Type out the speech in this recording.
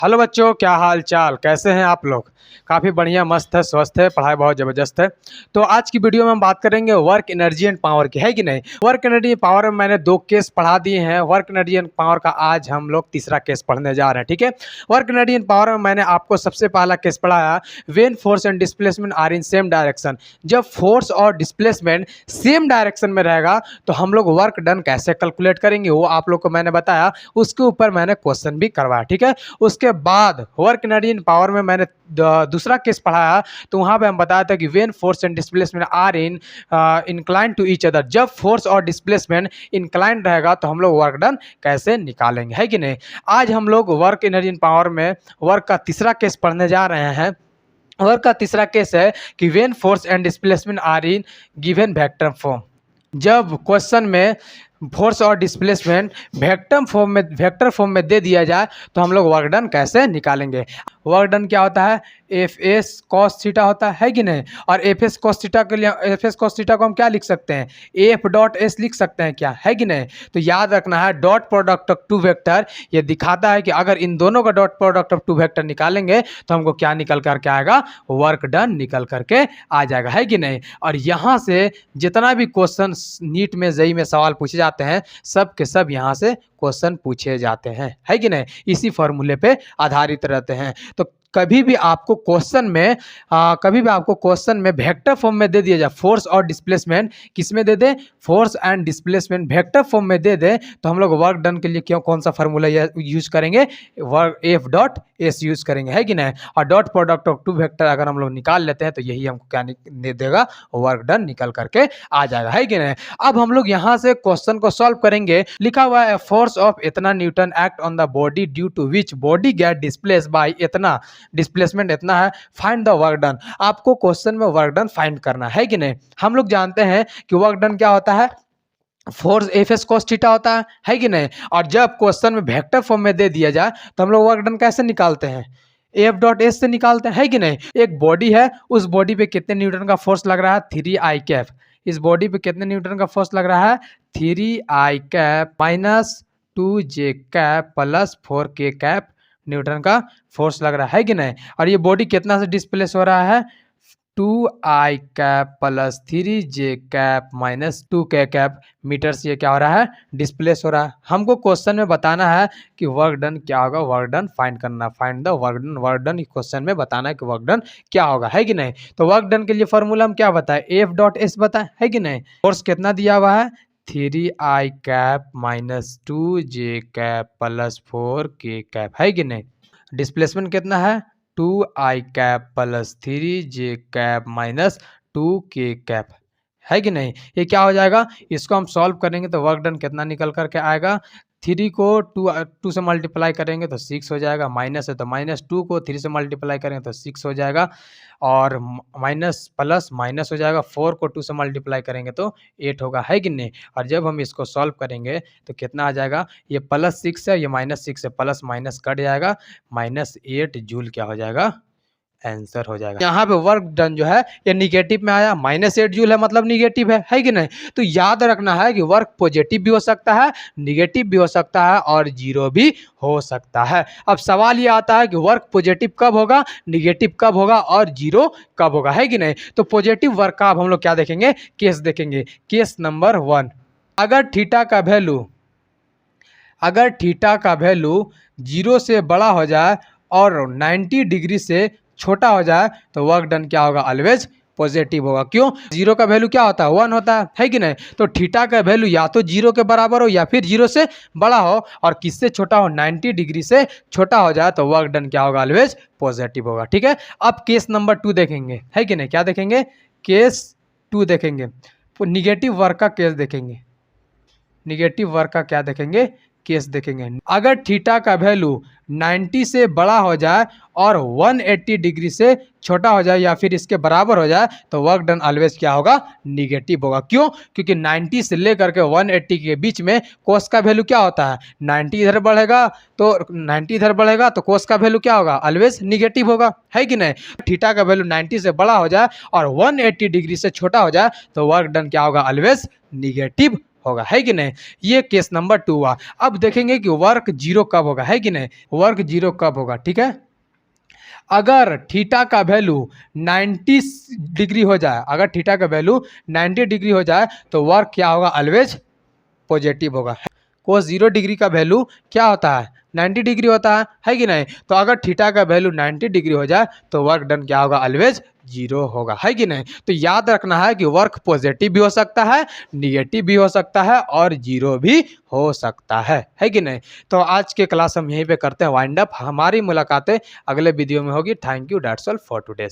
Hello बच्चों, क्या हाल चाल, कैसे हैं आप लोग। काफ़ी बढ़िया, मस्त है, स्वस्थ है, पढ़ाई बहुत ज़बरदस्त है। तो आज की वीडियो में हम बात करेंगे वर्क एनर्जी एंड पावर की, है कि नहीं। वर्क एनर्जी पावर में मैंने 2 केस पढ़ा दिए हैं। वर्क एनर्जी एंड पावर का आज हम लोग तीसरा केस पढ़ने जा रहे हैं, ठीक है। वर्क एनर्जी एंड पावर में मैंने आपको सबसे पहला केस पढ़ाया, when force and displacement are in same direction. जब फोर्स और डिस्प्लेसमेंट सेम डायरेक्शन में रहेगा तो हम लोग वर्क डन कैसे कैलकुलेट करेंगे, वो आप लोग को मैंने बताया। उसके ऊपर मैंने क्वेश्चन भी करवाया, ठीक है। उसके बाद वर्क एनर्जी एंड पावर में मैंने दूसरा केस पढ़ाया, तो वहां पे हम बताया था कि when force and displacement are in incline to each other. जब फोर्स और डिस्प्लेसमेंट इंक्लाइन रहेगा तो हम लोग वर्क डन कैसे निकालेंगे, है कि नहीं। आज हम लोग वर्क एनर्जी एंड पावर में वर्क का तीसरा केस पढ़ने जा रहे हैं। वर्क का तीसरा केस है कि when force and displacement are in given vector form. जब क्वेश्चन में फोर्स और डिस्प्लेसमेंट वेक्टर फॉर्म में दे दिया जाए तो हम लोग वर्क डन कैसे निकालेंगे। वर्क डन क्या होता है, एफ एस कॉस थीटा होता है कि नहीं। और एफ एस कॉस थीटा के लिए एफ एस कॉस थीटा को हम क्या लिख सकते हैं, एफ डॉट एस लिख सकते हैं, क्या है कि नहीं। तो याद रखना है, dot product of two vector ये दिखाता है कि अगर इन दोनों का dot product of two vector निकालेंगे तो हमको क्या निकल करके आएगा, वर्क डन निकल करके आ जाएगा, है कि नहीं। और यहाँ से जितना भी क्वेश्चन नीट में जेईई में सवाल पूछे जाते हैं, सब के सब यहाँ से क्वेश्चन पूछे जाते हैं, है कि नहीं। इसी फॉर्मूले पे आधारित रहते हैं। तो कभी भी आपको क्वेश्चन में वेक्टर फॉर्म में दे दिया जाए, फोर्स और डिस्प्लेसमेंट किस में दे दे, force and displacement vector form में दे दे, तो हम लोग वर्क डन के लिए क्यों कौन सा फॉर्मूला यूज करेंगे, work F dot S use करेंगे, है कि नहीं। और dot product of two vector अगर हम लोग निकाल लेते हैं तो यही हमको क्या दे देगा, वर्क डन निकल करके आ जाएगा, है कि नहीं। अब हम लोग यहाँ से क्वेश्चन को सॉल्व करेंगे। लिखा हुआ है, फोर्स ऑफ इतना newton act on the body due to which body get displace by इतना, डिस्प्लेसमेंट इतना है, फाइंड द वर्क डन। आपको क्वेश्चन में वर्क डन फाइंड करना है कि नहीं। हम लोग जानते हैं कि वर्क डन क्या होता है, force F S cos theta होता है कि नहीं। और जब क्वेश्चन में वेक्टर फॉर्म में दे दिया जाए तो हम लोग वर्क डन कैसे निकालते हैं, एफ डॉट एस से निकालते हैं, है कि नहीं। एक बॉडी है, उस बॉडी पे कितने न्यूटन का फोर्स लग रहा है, 3 आई कैप। इस बॉडी पे कितने न्यूटन का फोर्स लग रहा है, 3 आई कैप माइनस 2 जे कैप प्लस 4 के कैप न्यूटन का फोर्स लग रहा है कि नहीं। और ये बॉडी कितना से डिस्प्लेस हो रहा है, 2 आई कैप प्लस 3 जे कैप माइनस 2 के कैप मीटर से ये क्या हो रहा है, डिस्प्लेस हो रहा है। हमको क्वेश्चन में बताना है कि वर्क डन क्या होगा, वर्क डन फाइंड करना, find the work done. Work done question में बताना है कि वर्क डन क्या होगा, है कि नहीं। तो वर्क डन के लिए फॉर्मूला हम क्या बताए, एफ डॉट एस बताए, है कि नहीं। फोर्स कितना दिया हुआ है, 3 आई कैप माइनस 2 जे कैप प्लस 4 के कैप, है कि नहीं। डिस्प्लेसमेंट कितना है, 2 आई कैप प्लस 3 जे कैप माइनस 2 के कैप, है कि नहीं। ये क्या हो जाएगा, इसको हम सॉल्व करेंगे तो वर्क डन कितना निकल करके आएगा, 3 को 2 से मल्टीप्लाई करेंगे तो 6 हो जाएगा, माइनस है तो माइनस 2 को 3 से मल्टीप्लाई करेंगे तो 6 हो जाएगा, और माइनस प्लस माइनस हो जाएगा, 4 को 2 से मल्टीप्लाई करेंगे तो 8 होगा, है कि नहीं। और जब हम इसको सॉल्व करेंगे तो कितना आ जाएगा, ये प्लस 6 है, ये माइनस 6 है, प्लस माइनस कट जाएगा, -8 जूल क्या हो जाएगा, आंसर हो जाएगा। यहाँ पे वर्क डन जो है ये निगेटिव में आया, -8 जूल है मतलब निगेटिव है कि नहीं। तो याद रखना है कि वर्क पॉजिटिव भी हो सकता है, निगेटिव भी हो सकता है, और जीरो भी हो सकता है। अब सवाल ये आता है कि वर्क पॉजिटिव कब होगा, निगेटिव कब होगा, और जीरो कब होगा, है कि नहीं। तो पॉजिटिव वर्क का अब हम लोग क्या देखेंगे, केस देखेंगे। केस नंबर 1, अगर थीटा का वैल्यू 0 से बड़ा हो जाए और 90 डिग्री से छोटा हो जाए तो वर्क डन क्या होगा, ऑलवेज पॉजिटिव होगा। क्यों, 0 का वैल्यू क्या होता है, 1 होता है कि नहीं। तो थीटा का वैल्यू या तो 0 के बराबर हो या फिर 0 से बड़ा हो, और किससे छोटा हो, 90 डिग्री से छोटा हो जाए तो वर्क डन क्या होगा, ऑलवेज पॉजिटिव होगा, ठीक है। अब केस नंबर 2 देखेंगे, है कि नहीं। क्या देखेंगे, केस 2 देखेंगे, निगेटिव वर्क का केस देखेंगे। निगेटिव वर्क का क्या देखेंगे, केस देखेंगे। अगर थीटा का वैल्यू 90 से बड़ा हो जाए और 180 डिग्री से छोटा हो जाए या फिर इसके बराबर हो जाए तो वर्क डन ऑलवेज क्या होगा, निगेटिव होगा। क्यों, क्योंकि 90 से लेकर के 180 के बीच में कोस का वैल्यू क्या होता है, 90 इधर बढ़ेगा तो कोस का वैल्यू क्या होगा, ऑलवेज निगेटिव होगा, है कि नहीं। थीटा का वैल्यू 90 से बड़ा हो जाए और 180 डिग्री से छोटा हो जाए तो वर्क डन क्या होगा, ऑलवेज निगेटिव होगा, है कि नहीं। ये केस नंबर 2 हुआ। अब देखेंगे कि वर्क जीरो कब होगा, है कि नहीं, वर्क जीरो कब होगा। ठीक है, अगर थीटा का वैल्यू 90 डिग्री हो जाए, अगर थीटा का वैल्यू 90 डिग्री हो जाए तो वर्क क्या होगा, ऑलवेज पॉजिटिव होगा। कोस 0 डिग्री का वैल्यू क्या होता है, 90 डिग्री होता है कि नहीं। तो अगर थीटा का वैल्यू 90 डिग्री हो जाए तो वर्क डन क्या होगा, ऑलवेज 0 होगा, है कि नहीं। तो याद रखना है कि वर्क पॉजिटिव भी हो सकता है, निगेटिव भी हो सकता है और 0 भी हो सकता है कि नहीं। तो आज के क्लास हम यहीं पे करते हैं वाइंड अप। हमारी मुलाकातें अगले वीडियो में होगी। Thank you, that's all for today.